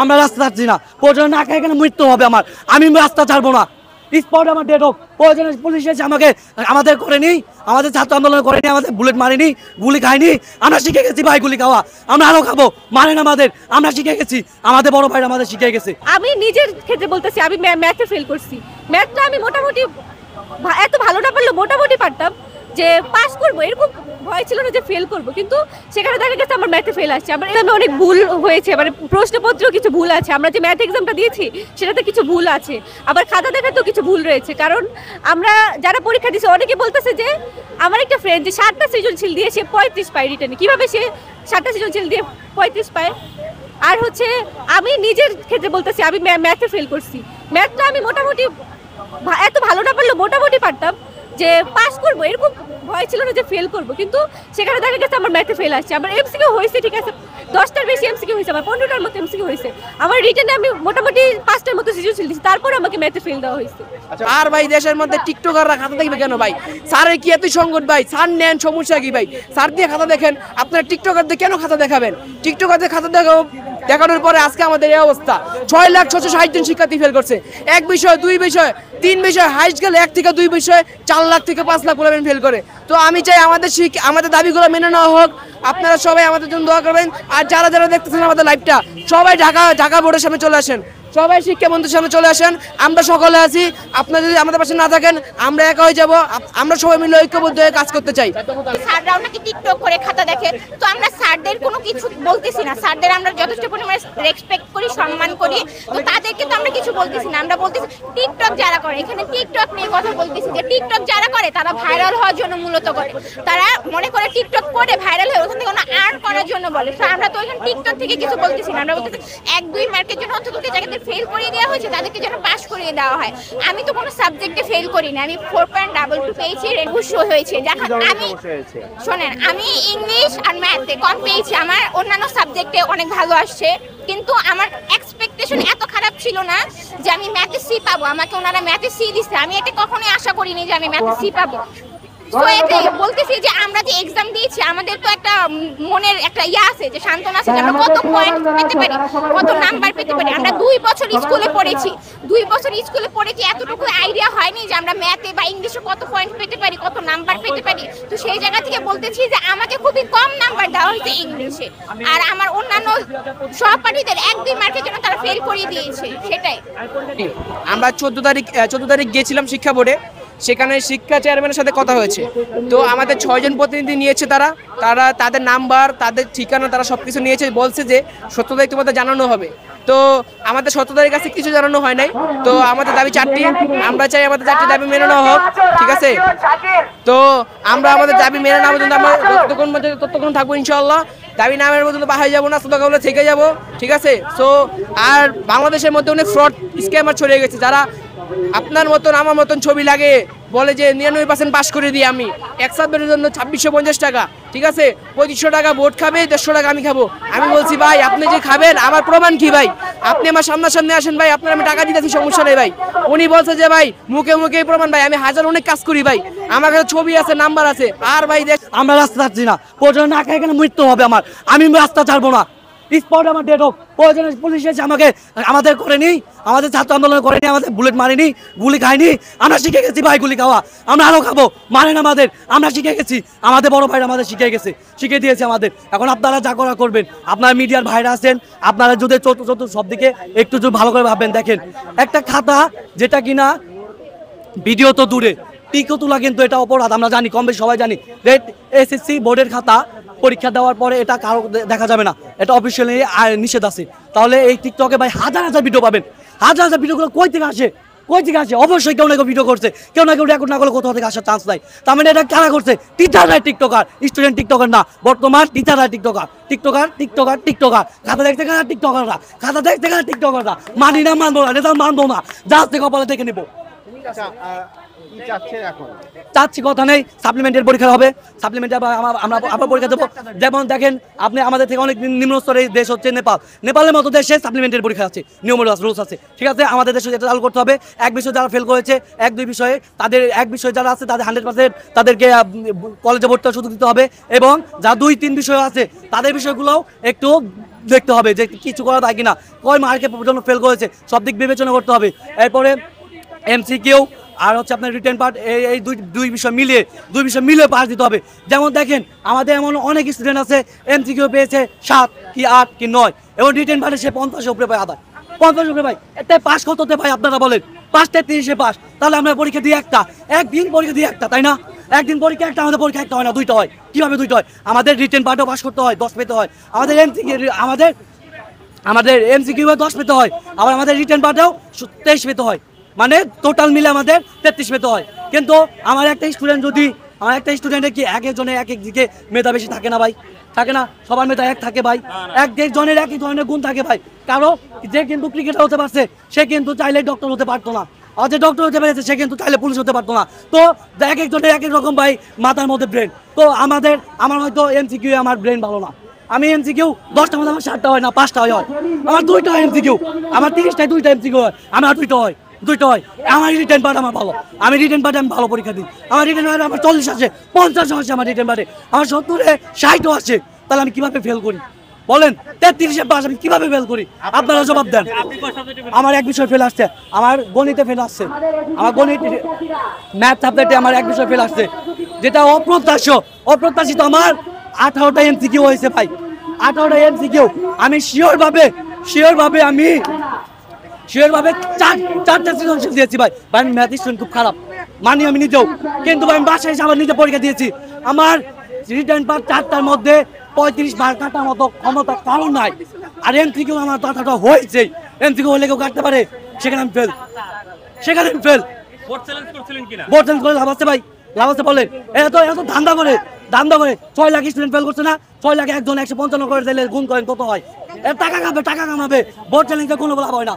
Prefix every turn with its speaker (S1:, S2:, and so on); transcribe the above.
S1: আমরা রাস্তা ছাড়ছি না, প্রয়োজনে না খেয়ে এখানে মৃত্যু হবে আমার, আমি রাস্তা ছাড়বো না। স্পট আমার ডেট হোক, প্রয়োজনে পুলিশ এসে আমাদের করেনি, আমাদের ছাত্র আন্দোলন করেনি, আমাদের বুলেট মারিনি, গুলি খাইনি। আমরা শিখে গেছি ভাই গুলি খাওয়া, আমরা আরো খাবো, মারেন আমাদের, আমরা শিখে গেছি, আমাদের বড় ভাই আমাদের শিখে গেছে।
S2: আমি নিজের ক্ষেত্রে বলতেছি, আমি ম্যাথে ফেল করছি। ম্যাথটা আমি মোটামুটি এত ভালো না পারলেও মোটামুটি পারতাম, যে পাস করবো এরকম ভয় ছিল না যে ফেল করবো, কিন্তু সেখানে দেখা গেছে আমার ম্যাথে ফেল আসছে। আমার এখানে অনেক ভুল হয়েছে, মানে প্রশ্নপত্রেও কিছু ভুল আছে, আমরা যে ম্যাথ এক্সামটা দিয়েছি সেটাতে কিছু ভুল আছে, আবার খাতা দেখাতেও কিছু ভুল রয়েছে। কারণ আমরা যারা পরীক্ষা দিয়েছি অনেকে বলতেছে যে আমার একটা ফ্রেন্ড যে 7টা সৃজনশীল দিয়ে সে 35 পায় রিটার্নে, কীভাবে সে 7টা সৃজনশীল দিয়ে 35 পায়। আর হচ্ছে আমি নিজের ক্ষেত্রে বলতেছি, আমি ম্যাথে ফেল করছি। ম্যাথটা আমি মোটামুটি এত ভালো না পারলেও মোটামুটি পারতাম, যে পাস করবো এরকম ভয় ছিল না যে ফেল করবো, কিন্তু সেখানে দেখা গেছে আমার ম্যাথে ফেল আসছে। আমার এমসিকিউ হয়েছে, ঠিক আছে 10টার বেশি এমসিকিউ হয়েছে, আমার 15টার মতো এমসিকিউ হয়েছে। আমার রিটার্নে আমি মোটামুটি 5টার মতো সৃজনশীল দিয়েছি, তারপর আমাকে ম্যাথে ফেল দেওয়া হয়েছে।
S3: আর ভাই দেশের মধ্যে টিকটকাররা খাতা দেখবে কেন ভাই? স্যারের কি এত সংকট ভাই? স্যার নেন, সমস্যা কি ভাই? স্যার দিয়ে খাতা দেখেন, আপনার টিকটকারদের কেন খাতা দেখাবেন? টিকটকারদের খাতা দেখানোর পরে আজকে আমাদের এই অবস্থা। 6,660 জন শিক্ষার্থী ফেল করছে, 1 বিষয় 2 বিষয় 3 বিষয়, হাইস্ট গেলে 1 থেকে 2 বিষয় 4 লাখ থেকে 5 লাখ পোলাপান ফেল করে। তো আমি চাই আমাদের দাবিগুলো মেনে নেওয়া হোক। আপনারা সবাই আমাদের জন্য দোয়া করবেন। আর যারা যারা দেখতেছেন আমাদের লাইভটা, সবাই ঢাকা বোর্ডের সামনে চলে আসেন, সবাই শিক্ষা মন্ত্রীর সামনে চলে আসেন। আমরা সকলে আছি, আপনারা যদি আমাদের পাশে না থাকেন আমরা একা হয়ে যাব। আমরা সবাই মিলে ঐক্যবদ্ধ হয়ে কাজ করতে চাই।
S4: স্যাররাও নাকি টিকটক করে খাতা দেখে, তো আমরা স্যারদের কোনো কিছু বলতেছি না, স্যারদের আমরা যথেষ্ট পরিমাণে রেসপেক্ট করি, সম্মান করি, তো তাদেরকে তো আমরা কিছু বলতেছি না। আমরা বলতেছি টিকটক যারা করে, এখানে টিকটক নিয়ে কথা বলতেছি, যে টিকটক যারা করে তারা ভাইরাল হওয়ার জন্য মূলত করে, তারা মনে করে টিকটক করে ভাইরাল হয়ে ওখান থেকে আর্ন করার জন্য বলে। তো আমরা তো এখানে টিকটক থেকে কিছু বলতেছি না, আমরা বলতেছি 1-2 মার্কের জন্য অন্তত জায়গাতে ফেল করিয়ে দেওয়া হয়েছে, তাদেরকে যেন পাস করিয়ে দেওয়া হয়। আমি তো কোনো সাবজেক্টে ফেল করিনি, আমি 4.22 পেয়েছি, রেগুশো হয়েছে। আমি শোনেন, আমি ইংলিশ আর ম্যাথে কম পেয়েছি, আমার অন্যান্য সাবজেক্টে অনেক ভালো আসছে, কিন্তু আমার এক্সপেকটেশন এত খারাপ ছিল না যে আমি ম্যাথে সি পাবো। আমাকে ওনারা ম্যাথে সি দিচ্ছে, আমি এটা কখনোই আশা করিনি যে আমি ম্যাথে সি পাবো। তো এটাই বলতেছি যে আমরা যে এক্সাম দিয়েছি, আমাদের তো একটা মনের একটা আছে, যে সান্ত্বনা আছে, যে আমরা কত পয়েন্ট পেতে পারি, কত নাম্বার পেতে পারি। আমরা 2 বছর স্কুলে পড়েছি, 2 বছর স্কুলে পড়েছি, এতটুকু আইডিয়া হয়নি যে আমরা ম্যাথে বা ইংলিশে কত পয়েন্ট পেতে পারি, কত নাম্বার পেতে পারি। তো সেই জায়গা থেকে বলতেছি যে আমাকে খুবই কম নাম্বার দেওয়া হয়েছে ইংলিশে, আর আমার অন্যান্য সহপাঠীদের 1-2 মার্কের জন্য তারা ফেল করিয়ে দিয়েছে। সেটাই
S3: আমরা 14 তারিখ গিয়েছিলাম শিক্ষা বোর্ডে, সেখানে শিক্ষা চেয়ারম্যানের সাথে কথা হয়েছে। তো আমাদের 6 জন প্রতিনিধি নিয়েছে, তারা তাদের নাম্বার, তাদের ঠিকানা, তারা সব কিছু নিয়েছে, বলছে যে 17 তারিখ তোমাদের জানানো হবে। তো আমাদের 17 তারিখ কাছে কিছু জানানো হয় নাই। তো আমাদের দাবি 4টি, আমরা চাই আমাদের 4টি দাবি মেনে নেওয়া হোক, ঠিক আছে? তো আমরা আমাদের দাবি মেনে নেওয়া পর্যন্ত আমরা ততক্ষণ থাকবো ইনশাআল্লাহ। দাবি না মেনে পর্যন্ত বাহাই যাবো না, সদকাগুলো থেকে যাবো, ঠিক আছে? সো আর বাংলাদেশের মধ্যে অনেক ফ্রড স্ক্যামার ছড়িয়ে গেছে, যারা আপনার মতন আমার মতন ছবি লাগে, বলে যে 99% পাস করে দিই আমি, এক সাবজেক্টের জন্য 2650 টাকা, ঠিক আছে? 2500 টাকা বোর্ড খাবে, 150 টাকা আমি খাবো। আমি বলছি ভাই আপনি যে খাবেন আমার প্রমাণ কি ভাই? আপনি আমার সামনাসামনি আসেন ভাই, আপনার আমি টাকা দিতেছি, সমস্যা নেই ভাই। উনি বলছে যে ভাই মুখে মুখে প্রমাণ ভাই, আমি হাজার অনেক কাজ করি ভাই, আমার কাছে ছবি আছে, নাম্বার আছে। আর ভাই দেখ,
S1: আমরা রাস্তা ছাড়ছি না, প্রয়োজনে না খেয়ে এখানে মৃত্যু হবে আমার, আমি রাস্তা ছাড়বো না। স্পট আমার ডেট হোক, প্রয়োজনে পুলিশ এসে আমাদের করেনি, আমাদের ছাত্র আন্দোলন করেনি, আমাদের বুলেট মারিনি, গুলি খাইনি। আমরা শিখে গেছি ভাই গুলি খাওয়া, আমরা আরো খাবো, মারেন আমাদের, আমরা শিখে গেছি, আমাদের বড় ভাইরা আমাদের শিখে দিয়েছে আমাদের। এখন আপনারা যা করা করবেন, আপনারা মিডিয়ার ভাইরা আছেন, আপনারা যদি চতুর্থ সব দিকে একটু যদি ভালো করে ভাববেন। দেখেন একটা খাতা যেটা কিনা ভিডিও তো দূরে, টিকো তোলা কিন্তু এটা অপরাধ, আমরা জানি, কম বেশি সবাই জানি। এসএসসি বোর্ডের খাতা পরীক্ষা দেওয়ার পরে এটা কারো দেখা যাবে না, এটা অফিসিয়ালি নিষেধ আছে। তাহলে এই টিকটকে ভাই হাজার হাজার ভিডিও পাবেন, হাজার হাজার ভিডিওগুলো কই থেকে আসে? অবশ্যই কেউ না কেউ ভিডিও করছে, কেউ না কেউ রেকর্ড না করলে কোথাও থেকে আসার চান্স নাই। তার মানে এটা কারা করছে? টিচাররাই টিকটকার, স্টুডেন্ট টিকটকার না, বর্তমান টিচাররাই টিকটকার। খাতা দেখতে গেলে টিকটকাররা, মানি না মানবো না, রেজাল্ট মানবো না, যা থেকে কপালে দেখে নেবো। চাচ্ছি কথা নেই, সাপ্লিমেন্টের পরীক্ষা হবে, সাপ্লিমেন্টে আমরা আবার পরীক্ষা দেবো। যেমন দেখেন আপনি আমাদের থেকে অনেক নিম্ন স্তরের দেশ হচ্ছে নেপাল, নেপালের মতো দেশে সাপ্লিমেন্টের পরীক্ষা আছে, নিয়ম রুলস আছে, ঠিক আছে। আমাদের দেশে এটা চালু করতে হবে। এক বিষয় যারা ফেল করেছে, এক দুই বিষয়ে তাদের, এক বিষয় যারা আছে তাদের 100% তাদেরকে কলেজে ভর্তি হওয়ার সুযোগ দিতে হবে, এবং যা 2-3 বিষয় আছে তাদের বিষয়গুলোও একটু দেখতে হবে যে কিছু করা যায় কিনা, কয় মার্কের জন্য ফেল করেছে, সব দিক বিবেচনা করতে হবে। এরপরে এমসিকিউ আর হচ্ছে আপনার রিটেন পার্ট, এই দুই বিষয় মিলিয়ে পাস দিতে হবে। যেমন দেখেন আমাদের এমন অনেক স্টুডেন্ট আছে এমসিকিউ পেয়েছে 7 কি 8 কি 9, এবং রিটেন পার্টে সে 50 উপরে পায়, আদায় 50 উপরে পায়। এতে পাস কত হতে ভাই আপনারা বলেন? 5-30 পাস। তাহলে আমরা পরীক্ষা দিই একদিন পরীক্ষা দিই একটা, তাই না? একদিন পরীক্ষা একটা, আমাদের পরীক্ষা একটা হয় না, 2টা হয়। কিভাবে 2টা হয়? আমাদের রিটেন পার্টও পাস করতে হয়, 10 পেতে হয়। আমাদের এমসিকিউ 10 পেতে হয়, আবার আমাদের রিটেন পার্টেও 23 পেতে হয়, মানে টোটাল মিলে আমাদের 33 পেতে হয়। কিন্তু আমার একটা স্টুডেন্টের কি এক একজনের এক এক দিকে মেধা বেশি থাকে না ভাই? থাকে না? সবার মেধা এক থাকে ভাই, এক জনের এক ধরনের গুণ থাকে ভাই। কারো যে কিন্তু ক্রিকেটার হতে পারছে সে কিন্তু চাইলে ডক্টর হতে পারতো না, আর যে ডক্টর হতে পেরেছে সে কিন্তু চাইলে পুলিশ হতে পারতো না। তো এক একজনের এক এক রকম ভাই মাথার মধ্যে ব্রেন। তো আমার হয়তো এমসিকিউ আমার ব্রেন ভালো না, আমি এমসিকিউ 10টার মধ্যে আমার 7টা হয় না, 5টা হয়, আমার 2টা হয় এমসিকিউ, আমার 30টায় 2টা এমসিকিউ হয়, আমার 2টা হয়। আমার রিটেন পার্ট আমার ভালো, আমি রিটেন পার্টে আমি ভালো পরীক্ষা দিই, আমার রিটেন পার্টে আমার 40 আছে, 50 আছে, আমার রিটেন পার্টে আমার 70-60 আছে। তাহলে আমি কিভাবে ফেল করি বলেন? 33 পাস আমি কিভাবে ফেল করি? আপনারা জবাব দেন। আমার এক বিষয় ফেল আসছে, আমার গণিতে ফেল আসছে, আমার গণিত ম্যাথ সাবজেক্টে আমার এক বিষয় ফেল আসছে, যেটা অপ্রত্যাশিত। আমার 18টা এমসিকিউ হয়েছে ভাই, 18টা এমসিকিউ। আমি শিওরভাবে আমি চারটা সৃজনশীল দিয়েছি ভাই। আমি ম্যাথ স্টুডেন্ট খুব খারাপ মানি আমি নিজেও, কিন্তু ভাই আমি বাসায় এসে আবার নিজে পরীক্ষা দিয়েছি। আমার রিটার্ন পার্ট 4টার মধ্যে 35 মার্ক কাটার মতো ক্ষমতা কারণ নাই। আর এমসিকিউ আমার কথাটা হয়েছে, এমসিকিউ হলে কেউ কাটতে পারে, সেখানে আমি ফেল। বোর্ড চ্যালেঞ্জ করে লাভ আছে ভাই? লাভ আছে বলেন? এত ধান্দা করে 6 লাখ স্টুডেন্ট ফেল করছে না, 6 লাখ একজন 155 করে দিলে গুণ করেন কত হয়? টাকা কামাবে। বোর্ড চ্যালেঞ্জে কোনো লাভ হয় না।